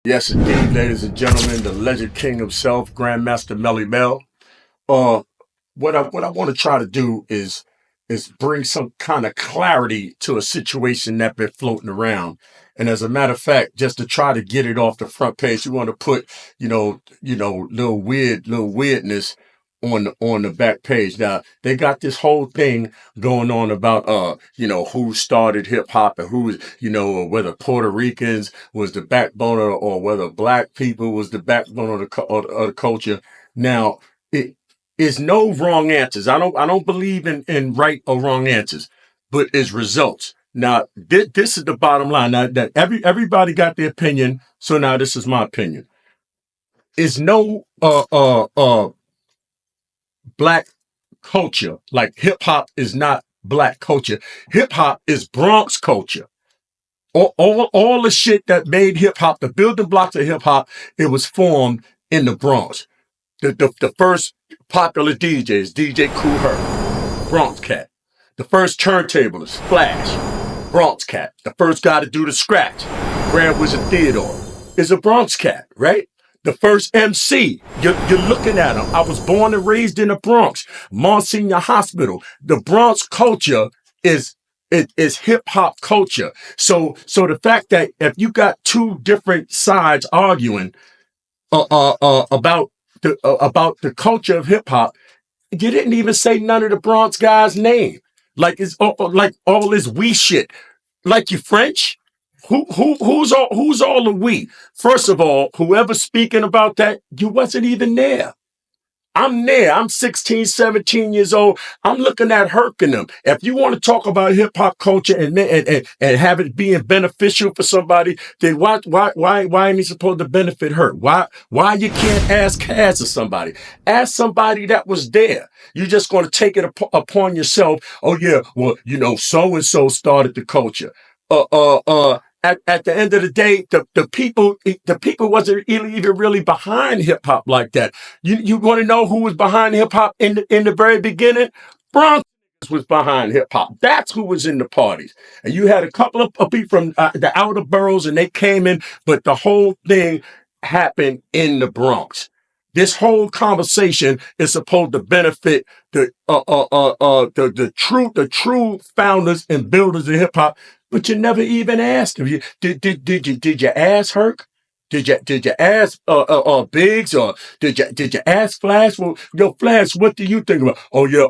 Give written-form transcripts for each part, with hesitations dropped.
Yes, indeed, ladies and gentlemen, the legend king himself, Grandmaster Mele. Uh, what I want to try to do is bring some kind of clarity to a situation that been floating around. And as a matter of fact, just to try to get it off the front page, you want to put, little weirdness on the back page. Now they got this whole thing going on about who started hip hop and or whether Puerto Ricans was the backbone or whether black people was the backbone of the culture. Now it is no wrong answers. I don't believe in right or wrong answers, but it's results. Now this is the bottom line. Now that everybody got their opinion, so now this is my opinion. Is no black culture. Like hip hop is not black culture. Hip hop is Bronx culture. All the shit that made hip hop, the building blocks of hip hop, it was formed in the Bronx. The first popular DJs, DJ Kool Herc, Bronx cat. The first turntablist, Flash, Bronx cat. The first guy to do the scratch, Grand Wizard Theodore, is a Bronx cat, right? The first MC, you're looking at him. I was born and raised in the Bronx, Monsignor Hospital. The Bronx culture is is hip hop culture. So the fact that if you got two different sides arguing about the culture of hip hop, you didn't even say none of the Bronx guys' name. Like it's like all this we shit. Like you French? Who's all the we? First of all, whoever's speaking about that, you wasn't even there. I'm there. I'm 16, 17 years old. I'm looking at Herc and them. If you want to talk about hip hop culture and have it being beneficial for somebody, then why ain't he supposed to benefit Herc? Why you can't ask Cass or somebody? Ask somebody that was there. You're just going to take it upon yourself. Oh yeah, well so and so started the culture. At the end of the day, the people wasn't even really behind hip hop like that. You want to know who was behind hip hop in the very beginning? Bronx was behind hip hop. That's who was in the parties. And you had a couple of people from the outer boroughs, and they came in, but the whole thing happened in the Bronx. This whole conversation is supposed to benefit the true founders and builders of hip hop, but you never even asked them. Did you ask Herc? Did you ask Biggs, or did you ask Flash? Well, Flash, what do you think about? Oh yeah,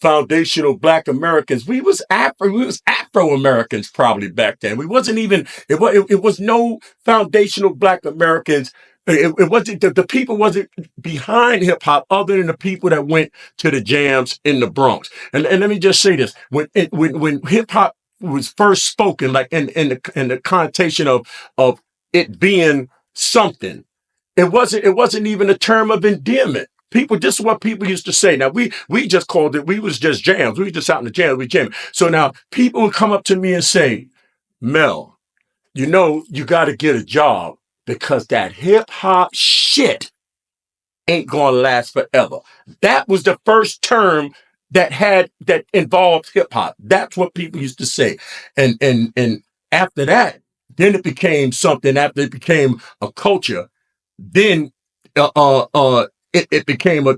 foundational Black Americans. We was Afro Americans probably back then. We wasn't even it was no foundational Black Americans. It wasn't the people wasn't behind hip hop other than the people that went to the jams in the Bronx. And let me just say this: when hip hop was first spoken, like in the connotation of it being something, it wasn't even a term of endearment. People, this is what people used to say. Now we just called it. We was just jams. We was just out in the jams. We jam. So now people would come up to me and say, Mel, you got to get a job because that hip hop shit ain't gonna last forever. That was the first term that involved hip hop. That's what people used to say. And after that, then it became something. After it became a culture, then it became a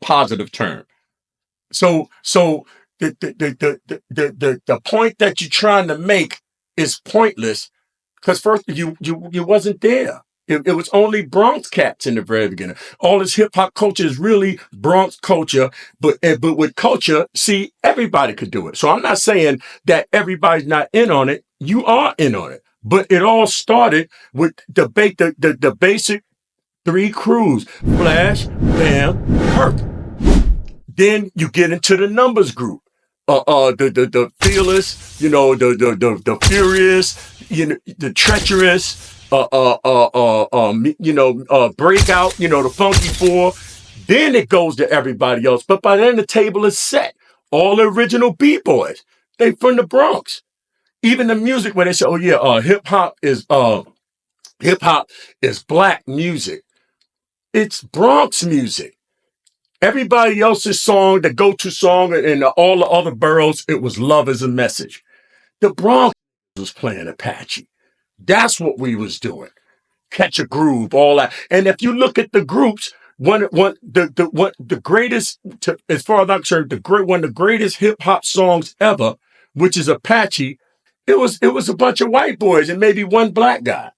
positive term. So the point that you're trying to make is pointless because first you wasn't there. It was only Bronx cats in the very beginning. All this hip hop culture is really Bronx culture, but with culture, see, everybody could do it. So I'm not saying that everybody's not in on it. You are in on it, but it all started with the basic three crews: Flash, Bam, Herc. Then you get into the numbers group. The fearless, the furious, the treacherous, breakout, the funky four. Then it goes to everybody else. But by then the table is set. All the original B-boys, they from the Bronx. Even the music where they say, oh yeah, hip hop is black music. It's Bronx music. Everybody else's song, the go-to song in all the other boroughs, it was Love is a Message. The Bronx was playing Apache. That's what we was doing. Catch a Groove, all that. And if you look at the groups, the greatest, as far as I'm concerned, one of the greatest hip hop songs ever, which is Apache. It was a bunch of white boys and maybe one black guy.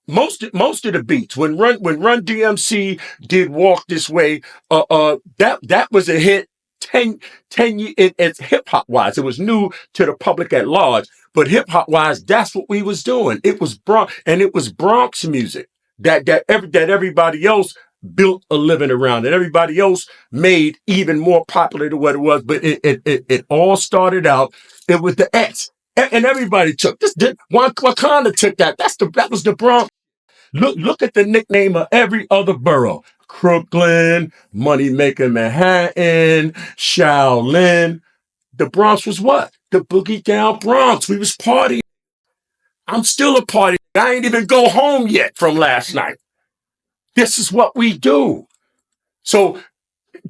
Most of the beats when Run DMC did Walk This Way, that was a hit. 10 years, it's hip hop wise, it was new to the public at large, but hip hop wise, that's what we was doing. It was Bronx music that everybody else built a living around, and everybody else made even more popular than what it was. But it all started out, it was the X. And everybody took this. Wakanda took that. That was the Bronx. Look at the nickname of every other borough. Crooklyn, Money Maker Manhattan, Shaolin. The Bronx was what? The boogie down Bronx. We was partying. I'm still a party. I ain't even go home yet from last night. This is what we do. So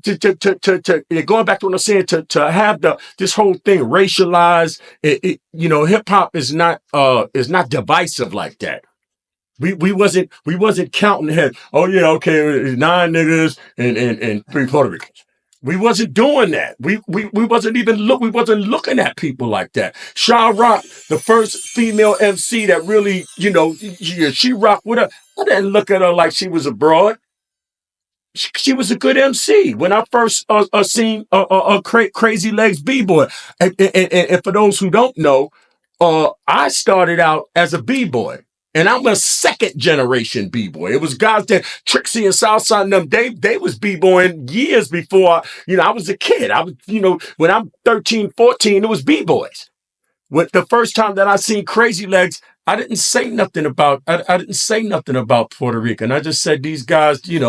going back to what I'm saying, to have this whole thing racialized, hip hop is not divisive like that. We wasn't counting heads. Oh yeah, okay, 9 niggas and 3 Puerto Ricans. We wasn't doing that. We wasn't looking at people like that. Sha Rock, the first female MC that really, she rocked with her. I didn't look at her like she was a broad. She was a good MC. When I first seen Crazy Legs B-Boy, and for those who don't know, I started out as a B-Boy. And I'm a second generation B-boy. It was guys that Trixie and Southside and them, they was B-boying years before, I was a kid. I was, when I'm 13, 14, it was B-boys. When the first time that I seen Crazy Legs, I didn't say nothing about Puerto Rican. I just said these guys, they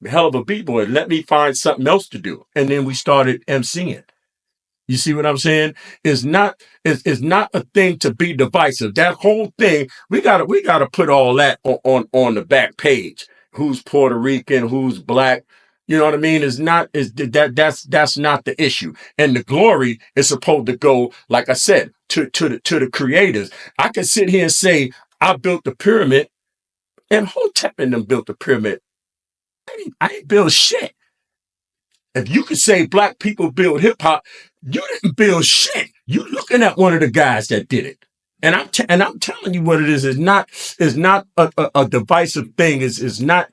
hell of a B-boy. Let me find something else to do. And then we started MCing. You see what I'm saying? It's not a thing to be divisive. That whole thing, we gotta put all that on the back page. Who's Puerto Rican? Who's black? You know what I mean? That's not the issue. And the glory is supposed to go, like I said, to the creators. I can sit here and say I built the pyramid, and Hotep and them built the pyramid. I ain't built shit. If you could say black people build hip hop, you didn't build shit. You looking at one of the guys that did it. And I'm telling you what it is. It's not a divisive thing. It's not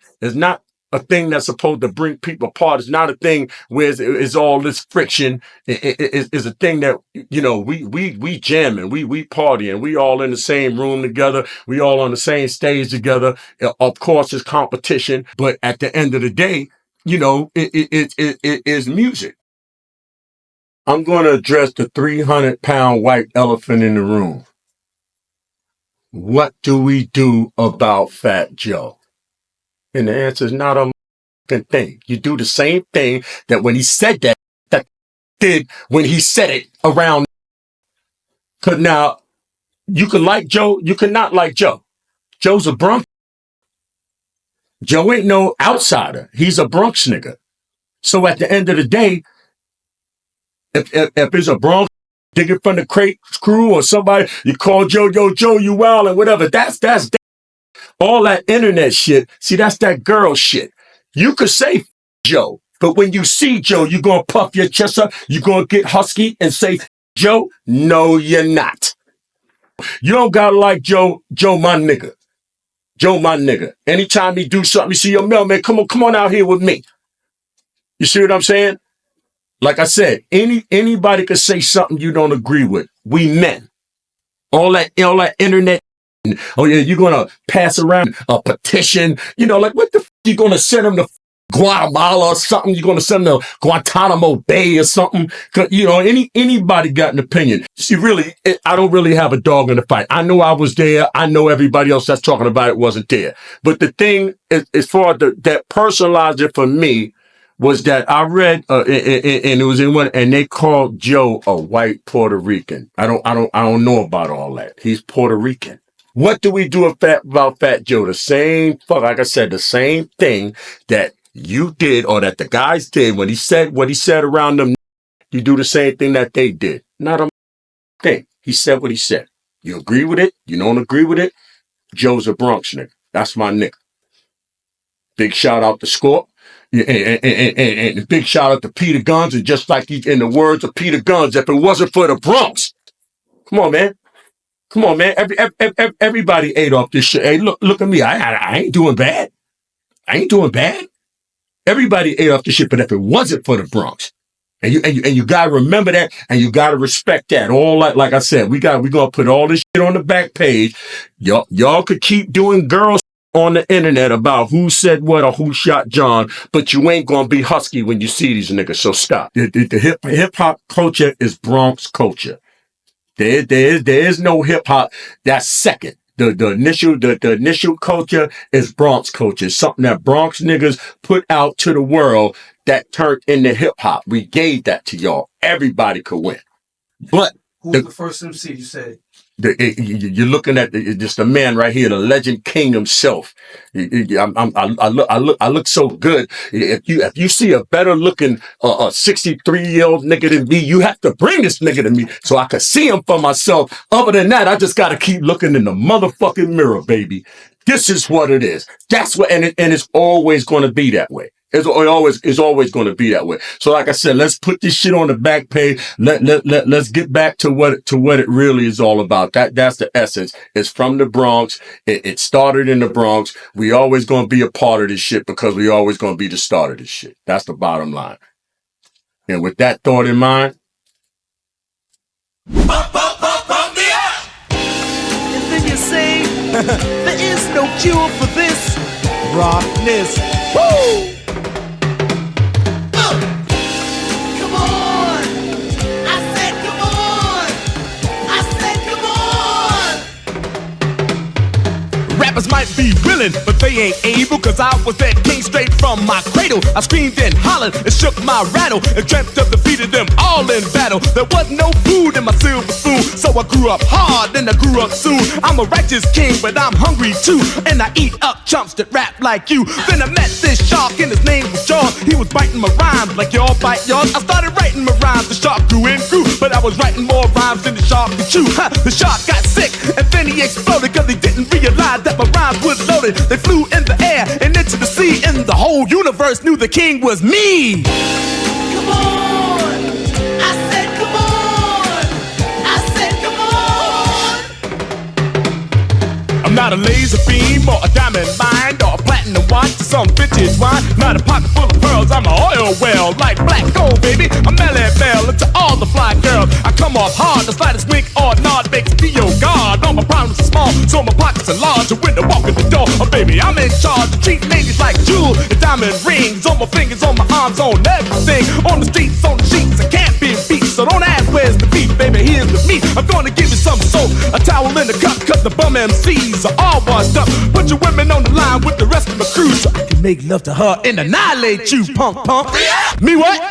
a thing that's supposed to bring people apart. It's not a thing where it's all this friction. It's a thing that, we jamming, we partying, we all in the same room together. We all on the same stage together. Of course, it's competition, but at the end of the day, it is music. I'm going to address the 300-pound white elephant in the room. What do we do about Fat Joe? And the answer is not a thing. You do the same thing that when he said that did when he said it around. Cause now you can like Joe, you can not like Joe. Joe's a Bronx. Joe ain't no outsider. He's a Bronx nigga. So at the end of the day, if it's a Bronx digging from the crate crew or somebody, you call Joe, yo, Joe, you wild and whatever. That's all that internet shit. See, that's that girl shit. You could say Joe, but when you see Joe, you gonna puff your chest up, you gonna get husky and say Joe? No, you're not. You don't gotta like Joe. Joe, my nigga. Joe, my nigga. Anytime he do something, you see your mailman, come on out here with me. You see what I'm saying? Like I said, anybody could say something you don't agree with. We men. All that internet. Oh yeah, you're gonna pass around a petition. Like what the you gonna send them to Guatemala or something? You're gonna send them to Guantanamo Bay or something? Anybody got an opinion? See, really, I don't really have a dog in the fight. I know I was there. I know everybody else that's talking about it wasn't there. But the thing, as far as that personalized it for me, was that I read and it was in one, and they called Joe a white Puerto Rican. I don't know about all that. He's Puerto Rican. What do we do about Fat Joe? Like I said, the same thing that you did or that the guys did when he said what he said around them. You do the same thing that they did. Not a thing. He said what he said. You agree with it? You don't agree with it? Joe's a Bronx nigga. That's my nigga. Big shout out to Scorp. And big shout out to Peter Guns. And just like in the words of Peter Guns, if it wasn't for the Bronx, come on, man. Come on, man. Everybody ate off this shit. Hey, look at me. I ain't doing bad. I ain't doing bad. Everybody ate off the shit, but if it wasn't for the Bronx, and you gotta remember that, and you gotta respect that. All like I said, we gonna put all this shit on the back page. Y'all could keep doing girls on the internet about who said what or who shot John, but you ain't gonna be husky when you see these niggas. So stop. The hip hop culture is Bronx culture. There is no hip hop. That's second. The initial culture is Bronx culture. It's something that Bronx niggas put out to the world that turned into hip hop. We gave that to y'all. Everybody could win. But who's the first MC you said? You're looking at just the man right here, the Legend King himself. I look so good. If you see a better looking 63-year-old nigga than me, you have to bring this nigga to me so I can see him for myself. Other than that, I just got to keep looking in the motherfucking mirror, baby. This is what it is. That's what, and it's always going to be that way. It's always going to be that way. So like I said, let's put this shit on the back page. Let's get back to what it really is all about. That's the essence. It's from the Bronx. It started in the Bronx. We always going to be a part of this shit because we always going to be the start of this shit. That's the bottom line. And with that thought in mind. And then you say, there is no cure for this rockness. Woo! Rappers might be willing, but they ain't able, cause I was that king straight from my cradle. I screamed and hollered and shook my rattle and dreamt of defeating them all in battle. There was no food in my silver spoon, so I grew up hard and I grew up soon. I'm a righteous king, but I'm hungry too, and I eat up chumps that rap like you. Then I met this shark and his name was Jaws. He was biting my rhymes like y'all bite yours. I started writing my rhymes, the shark grew and grew, but I was writing more rhymes than the shark could chew. The shark got sick and then he exploded, cause he didn't realize that my rhymes was loaded. They flew in the air and into the sea, and the whole universe knew the king was me. Come on, I said come on, I said come on. I'm not a laser beam or a diamond mine or a platinum watch or some vintage wine. Not a pocket full of pearls, I'm an oil well, like black gold, baby. I'm Mele and to all the fly girls. I come off hard, the slightest wink or nod makes me your god. All my problems are small, so my pockets are large. And when I walk in the door, oh baby, I'm in charge. Treat ladies like jewels and diamond rings on my fingers, on my arms, on everything. On the streets, on the sheets, I can't be beat. So don't ask where's the beef, baby, here's the meat. I'm gonna give you some soap, a towel in the cup, cause the bum MCs are all washed up. Put your women on the line with the rest of my crew, so I can make love to her and annihilate you, punk. Me what?